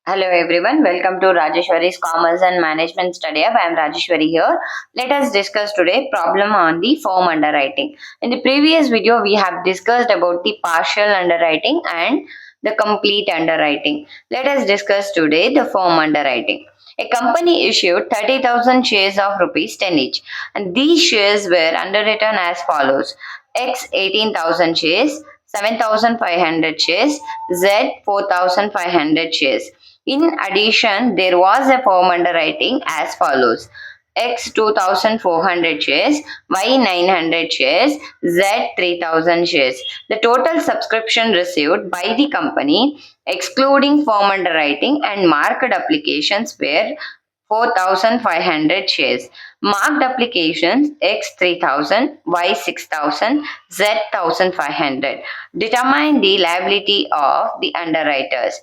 Hello everyone, welcome to Rajeshwari's Commerce and Management Study Hub. I am Rajeshwari here. Let us discuss today problem on the firm underwriting. In the previous video, we have discussed about the partial underwriting and the complete underwriting. Let us discuss today the firm underwriting. A company issued 30,000 shares of rupees 10 each, and these shares were underwritten as follows: X 18,000 shares, 7,500 shares, Z 4,500 shares. In addition, there was a firm underwriting as follows: X 2400 shares, Y 900 shares, Z 3000 shares. The total subscription received by the company, excluding firm underwriting and marked applications, were 4,500 shares. Marked applications X 3000, Y 6000, Z 1500. Determine the liability of the underwriters.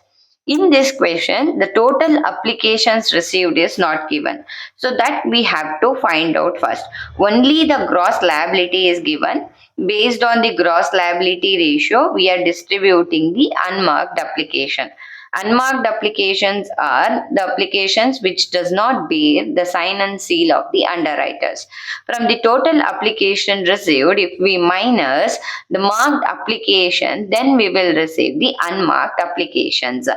In this question, the total applications received is not given. So that we have to find out first. Only the gross liability is given. Based on the gross liability ratio, we are distributing the unmarked application. Unmarked applications are the applications which does not bear the sign and seal of the underwriters. From the total application received, if we minus the marked application, then we will receive the unmarked applications.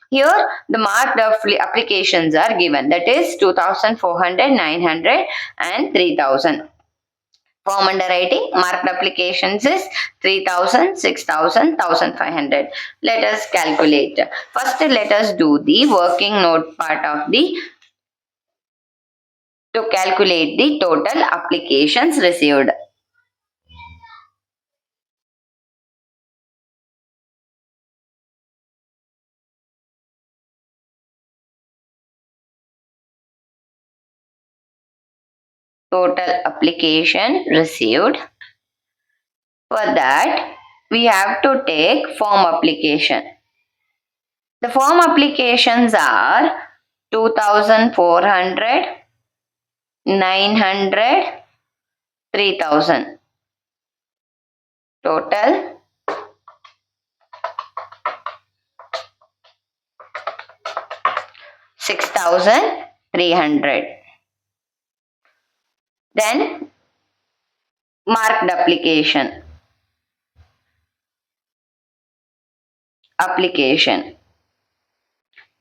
Here, the marked applications are given, that is 2,400, 900 and 3,000. Form underwriting marked applications is 3,000, 6,000, 1,500. Let us calculate. First, let us do the working note part of the to calculate the total applications received. Total application received. For that, we have to take form application. The form applications are 2,400, 900, 3,000. Total 6,300. Then marked application.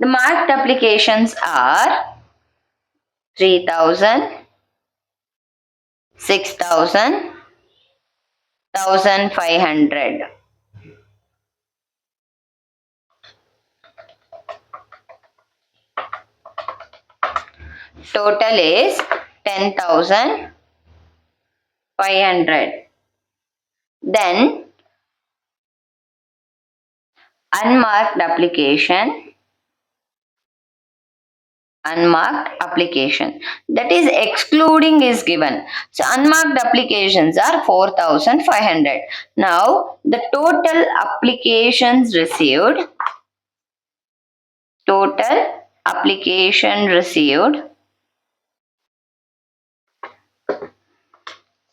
The marked applications are 3,000, 6,000, 1,500. Total is 10,500. Then unmarked application, that is excluding is given. So unmarked applications are 4,500. Now the total applications received,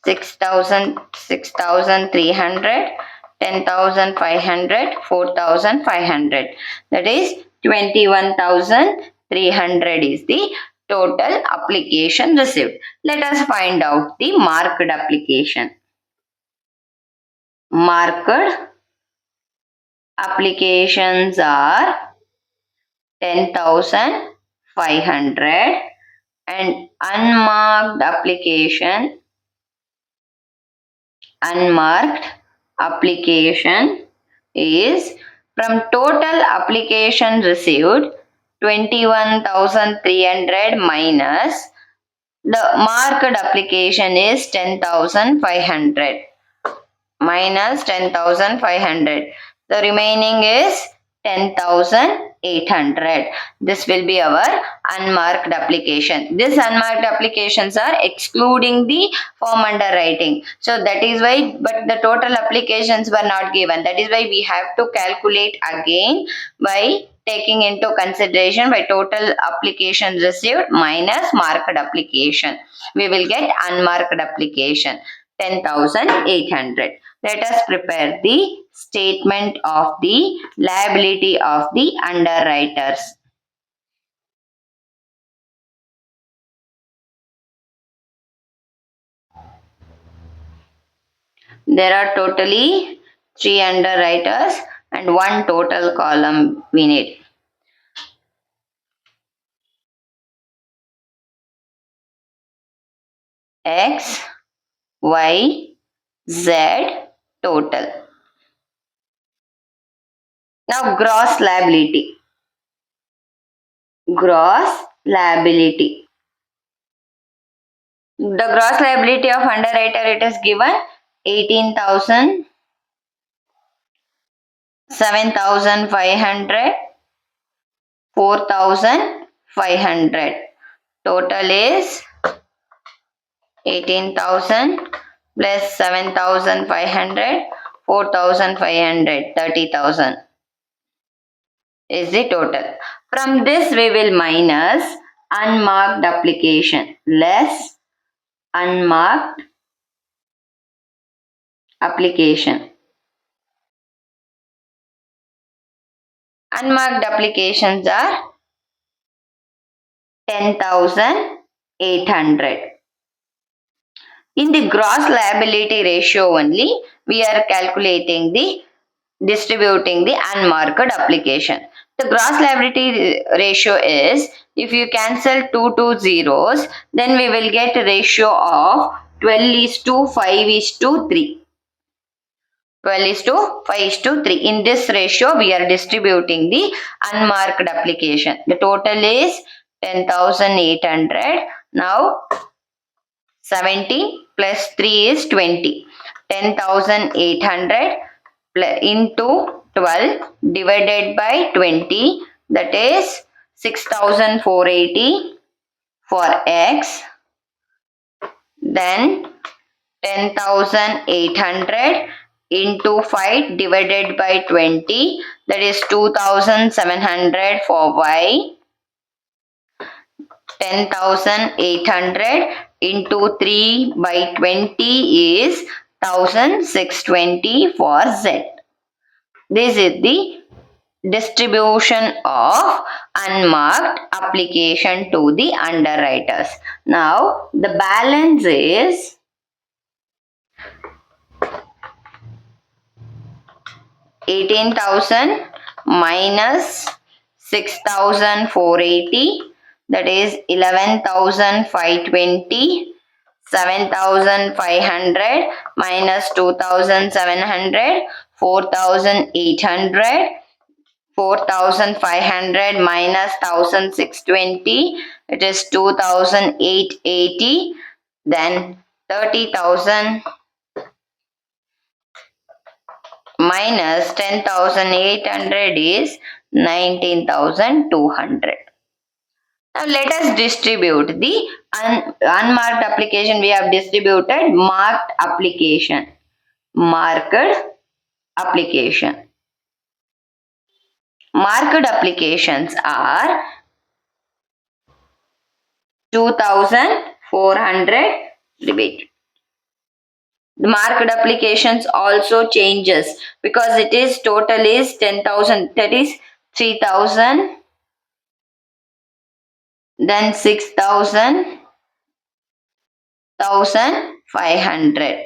6,000, 6,300, 10,500, 4,500. That is 21,300 is the total application received. Let us find out the marked application. Marked applications are 10,500 and unmarked application is from total application received 21,300 minus the marked application is 10,500 minus 10,500. The remaining is 10,800. This will be our unmarked application. These unmarked applications are excluding the form underwriting. So that is why, but the total applications were not given. That is why we have to calculate again by taking into consideration by total applications received minus marked application. We will get unmarked application 10,800. Let us prepare the statement of the liability of the underwriters. There are totally 3 underwriters and 1 total column we need. X, Y, Z total. Now gross liability. Gross liability. The gross liability of underwriter, it is given 18,000, 7,500, 4,500. Total is 18,000 plus 7,500, 4,500, 30,000 is the total. From this we will minus unmarked application, less unmarked application. Unmarked applications are 10,800. In the gross liability ratio only, we are calculating the distributing the unmarked application. The gross liability ratio is, if you cancel 2 zeros, then we will get a ratio of 12 is to 5 is to 3. 12 is to 5 is to 3. In this ratio, we are distributing the unmarked application. The total is 10,800. Now, 17 plus 3 is 20. 10,800 into 12 divided by 20, that is 6,480 for X. Then 10,800 into 5 divided by 20, that is 2,700 for Y. 10,800 into 3 by 20 is 1,620 for Z. This is the distribution of unmarked application to the underwriters. Now, the balance is 18,000 minus 6,480, that is 11,520. 7,500 minus 2,700, 4,800. 4,500 minus 1,620, it is 2,880. Then 30,000 minus 10,800 is 19,200. Now let us distribute the unmarked application. We have distributed marked application. Marked application. Marked applications are 2,400 debit. The marked applications also changes because it is total is 10,000, that is 3,000, then 6,000, 1,500,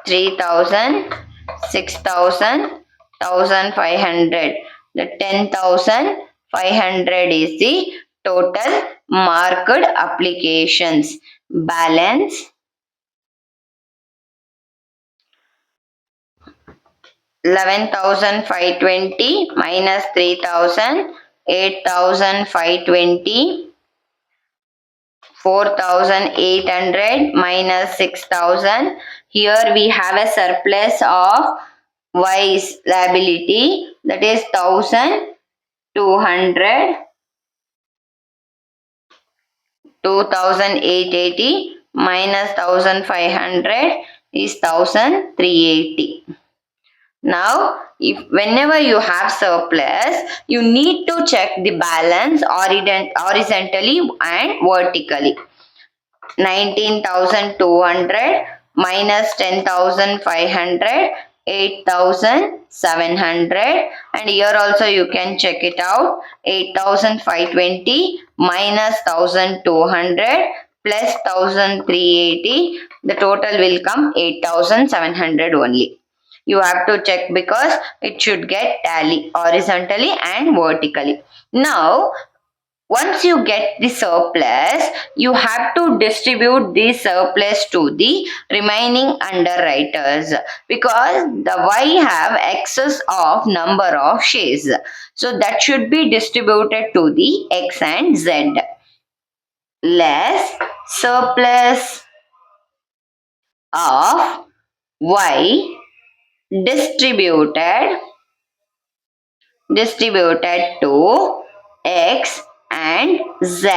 3,000, 6,000, 1,500. The 10,500 is the total marked applications. Balance 11,520 minus 3,000, 8,520. 4,800 minus 6,000. Here we have a surplus of Y's liability, that is 1,200. 2,880 minus 1,500 is 1,380. Now, whenever you have surplus, you need to check the balance horizontally and vertically. 19,200 minus 10,500, 8,700, and here also you can check it out. 8,520 minus 1,200, plus 1380, the total will come 8700 only. You have to check because it should get tally horizontally and vertically. Now, once you get the surplus, you have to distribute the surplus to the remaining underwriters because the Y have excess of number of shares. So that should be distributed to the X and Z. Less surplus of Y distributed to X and Z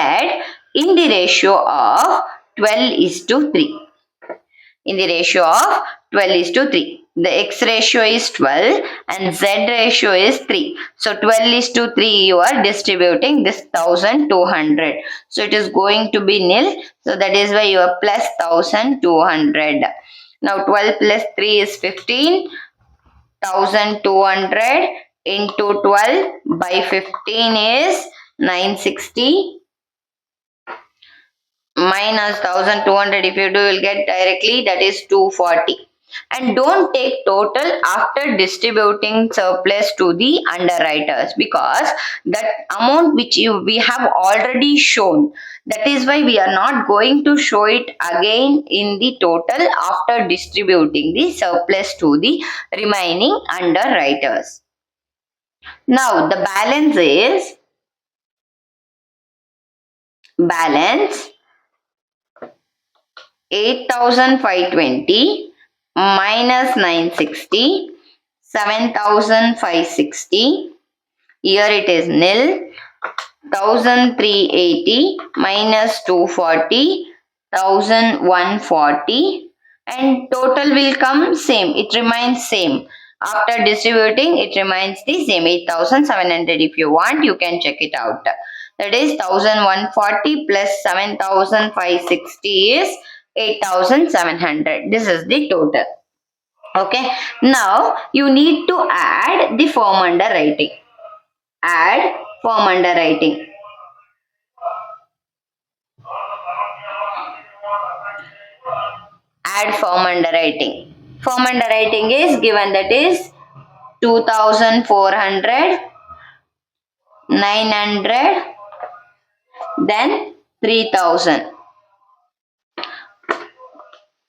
in the ratio of 12 is to 3. In the ratio of 12 is to 3. The X ratio is 12 and Z ratio is 3. So 12 is to 3 you are distributing this 1200. So it is going to be nil. So that is why you are plus 1200. Now 12 plus 3 is 15. 1200 into 12 by 15 is 960 minus 1200 if you do will get directly, that is 240. And don't take total after distributing surplus to the underwriters because that amount which we have already shown, that is why we are not going to show it again in the total after distributing the surplus to the remaining underwriters. Now the balance is balance 8520 minus 960, 7560. Here it is nil. 1380 minus 240, 1140, and total will come same. It remains same. After distributing, it remains the same 8700. If you want, you can check it out. That is 1140 plus 7560 is 8700. This is the total. Okay. Now you need to add the firm underwriting. Add firm underwriting. Add firm underwriting. Firm underwriting is given, that is 2400, 900, then 3000.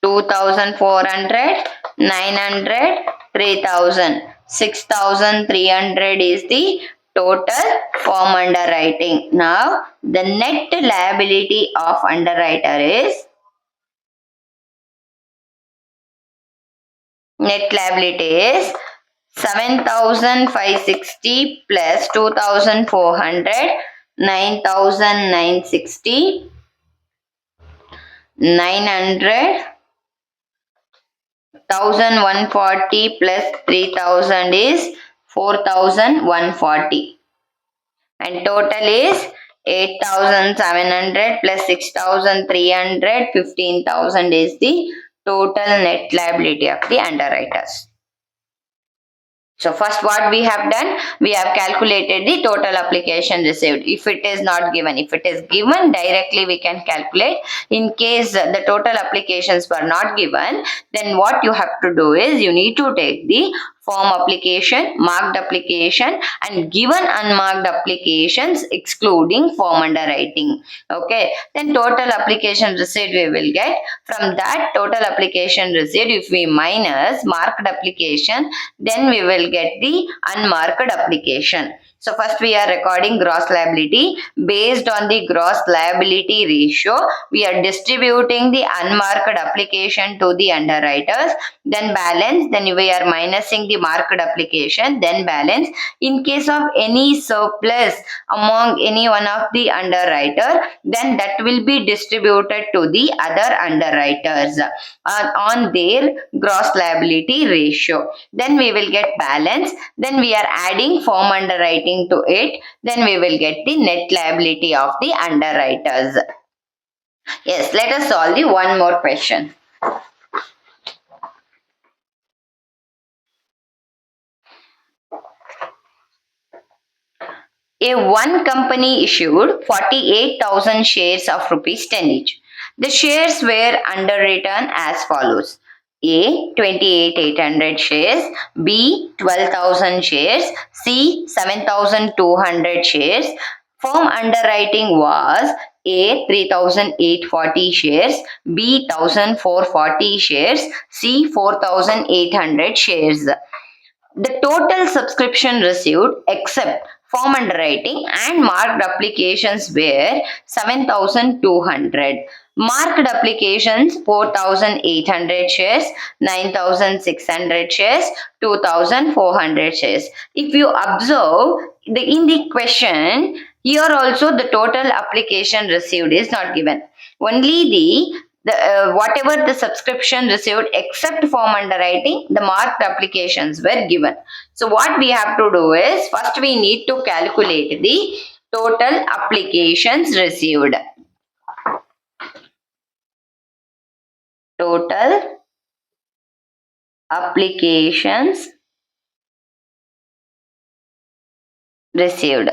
2400, 900, 3000. 6300 is the total firm underwriting. Now the net liability of underwriter is net liability is 7560 plus 2400, 9960, 900, 1140 plus 3000 is 4140, and total is 8700 plus 6300, 15,000 is the total net liability of the underwriters. So first what we have done, we have calculated the total application received. If it is not given, if it is given directly we can calculate. In case the total applications were not given, then what you have to do is you need to take the form application, marked application and given unmarked applications excluding form underwriting. Okay, then total application received we will get. From that total application received, if we minus marked application, then we will get the unmarked application. So first we are recording gross liability. Based on the gross liability ratio, we are distributing the unmarked application to the underwriters, then balance, then we are minusing the marked application, then balance. In case of any surplus among any one of the underwriter, then that will be distributed to the other underwriters on their gross liability ratio. Then we will get balance, then we are adding firm underwriting to it, then we will get the net liability of the underwriters. Yes, let us solve the one more question. A one company issued 48,000 shares of rupees 10 each. The shares were underwritten as follows. A 28,800 shares, B 12,000 shares, C 7,200 shares. Firm underwriting was A 3,840 shares, B 1,440 shares, C 4,800 shares. The total subscription received except form underwriting and marked applications were 7,200. Marked applications 4,800 shares, 9,600 shares, 2,400 shares. If you observe in the question, here also the total application received is not given. Only the whatever the subscription received except form underwriting, the marked applications were given. So what we have to do is first we need to calculate the total applications received. Total applications received.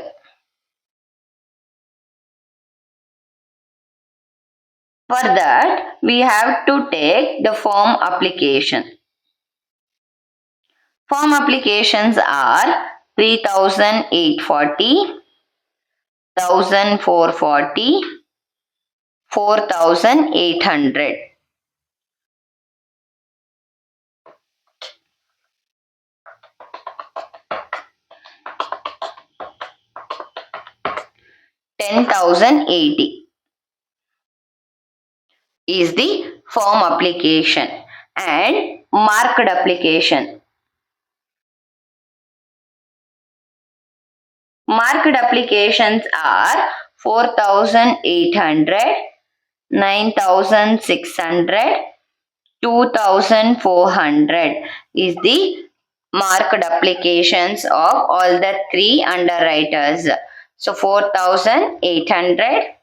For that, we have to take the form application. Form applications are 3,840, 1,440, 4,800. $10,080 is the form application and marked application. Marked applications are 4,800, 9,600, 2,400 is the marked applications of all the three underwriters. So 4,800,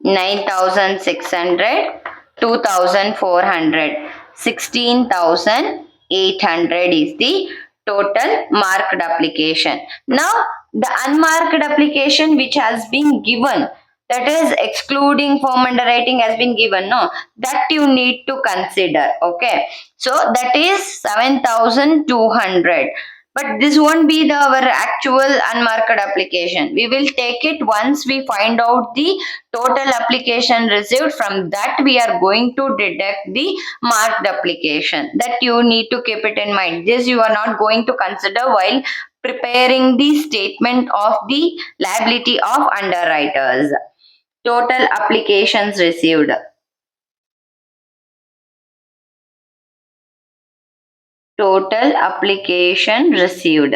9,600, 2,400, 16,800 is the total marked application. Now the unmarked application which has been given, that is excluding form underwriting has been given, no, that you need to consider. Okay, so that is 7,200, but this won't be our actual unmarked application. We will take it once we find out the total application received. From that we are going to deduct the marked application. That you need to keep it in mind. This you are not going to consider while preparing the statement of the liability of underwriters. Total applications received. Total application received.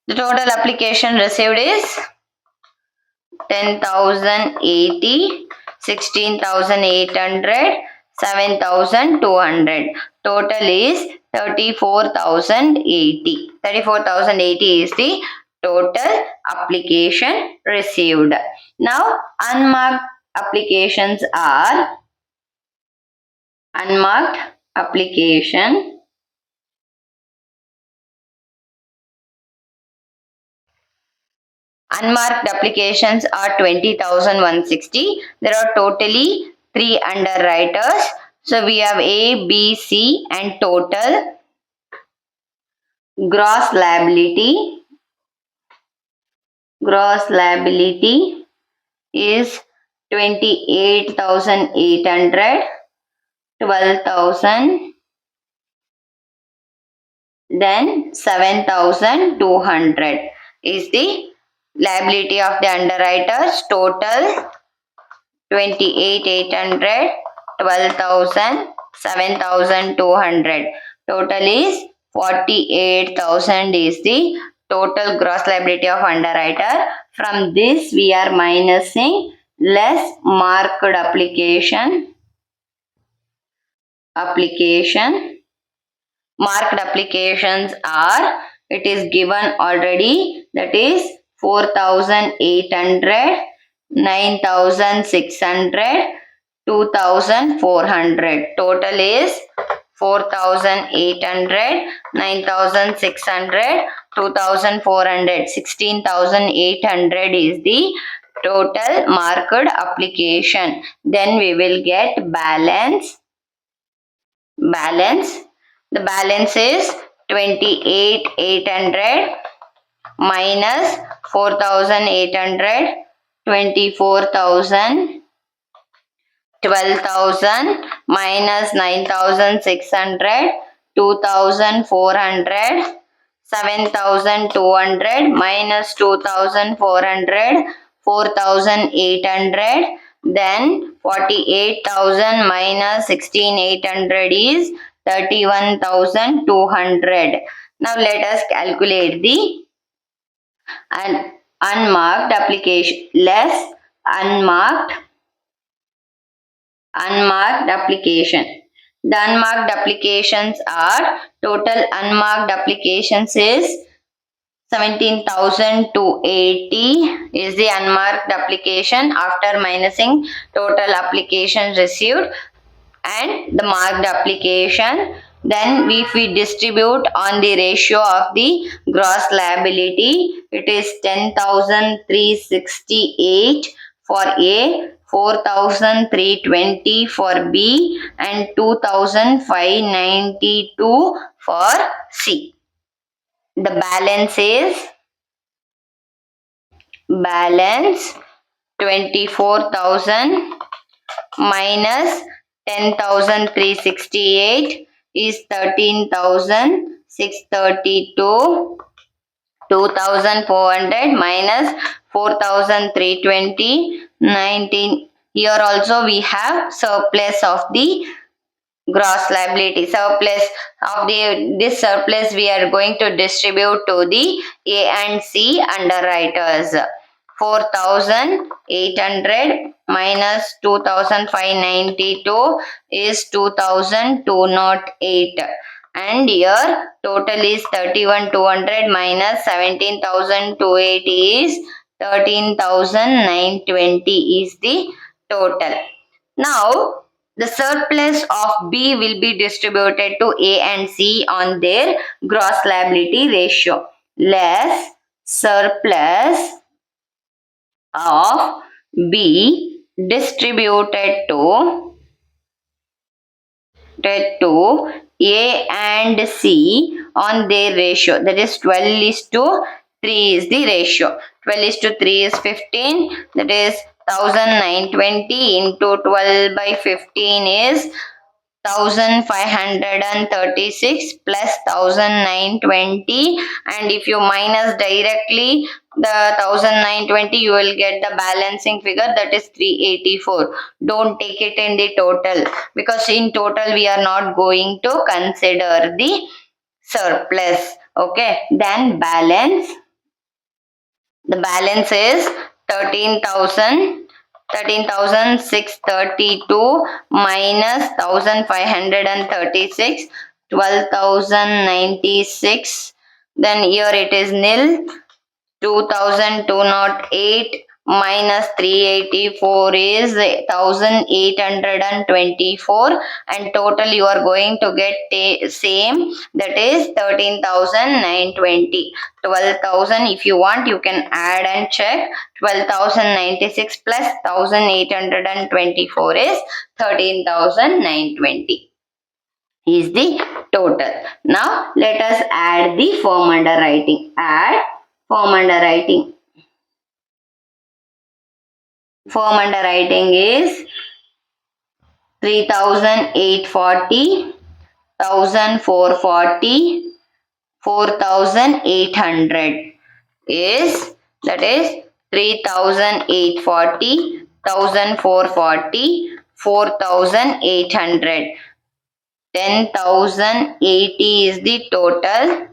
The total application received is 10,080, 16,800, 7,200. Total is 34,080. 34,080 is the total application received. Now, unmarked applications are unmarked application. Unmarked applications are 20,160. There are totally 3 underwriters. So we have A, B, C and total gross liability. Gross liability is 28,800, 12,000, then 7,200 is the liability of the underwriters. Total 28,800, 12,000, 7,200. Total is 48,000 is the total gross liability of underwriter. From this we are minusing less marked application. Marked applications are, it is given already, that is 4,800, 9,600, 2,400. Total is 4,800, 9,600, 2,400. 16,800 is the total marked application. Then we will get balance. The balance is 28,800 minus 4,800, 24,000, 12,000 minus 9,600, 2,400, 7,200 minus 2,400, 4,800, then 48,000 minus 16,800 is 31,200. Now let us calculate the unmarked application less unmarked application. The unmarked applications are, total unmarked applications is 17,280 is the unmarked application after minusing total applications received and the marked application. Then if we distribute on the ratio of the gross liability, it is 10,368 for A, 4,320 for B and 2,592 for C. The balance is 24,000 minus 10,368 is 13,632. 2,400 minus 4,320, 19. Here also we have surplus of the gross liability. This surplus we are going to distribute to the A and C underwriters. 4,800 minus 2,592 is 2,208. And here total is 31,200 minus 17,280 is 13,920 is the total. Now the surplus of B will be distributed to A and C on their gross liability ratio. Less surplus of B distributed to A and C on their ratio, that is 12:3 is the ratio. 12:3 is 15, that is 1,920 into 12 by 15 is 1,536 plus 1,920, and if you minus directly the 1,920 you will get the balancing figure, that is 384. Don't take it in the total because in total we are not going to consider the surplus. Okay, then the balance is 13,632 minus 1,536, 12,096. Then here it is nil. 2,208 minus 384 is 1,824, and total you are going to get same, that is 13,920. 12,000 if you want you can add and check. 12,096 plus 1,824 is 13,920 is the total. Now let us add the firm underwriting. Firm underwriting. Firm underwriting is 3,840, 1,440, 4,800 is, that is 3,840, 1,440, 4,800. 10,080 is the total.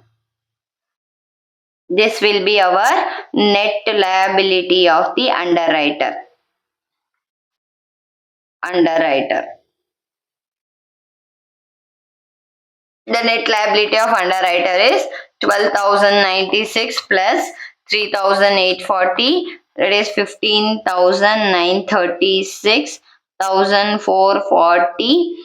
This will be our net liability of the underwriter. The net liability of underwriter is 12,096 plus 3,840, that is 15,936, 1,440,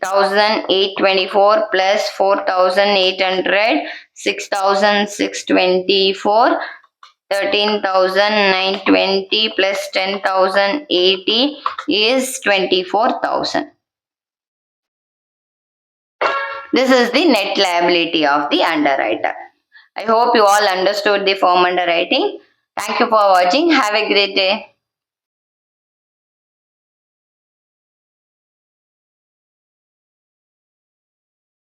1,824 plus 4,800, 6,624, 13,920 plus 10,080 is 24,000. This is the net liability of the underwriter. I hope you all understood the firm underwriting. Thank you for watching. Have a great day.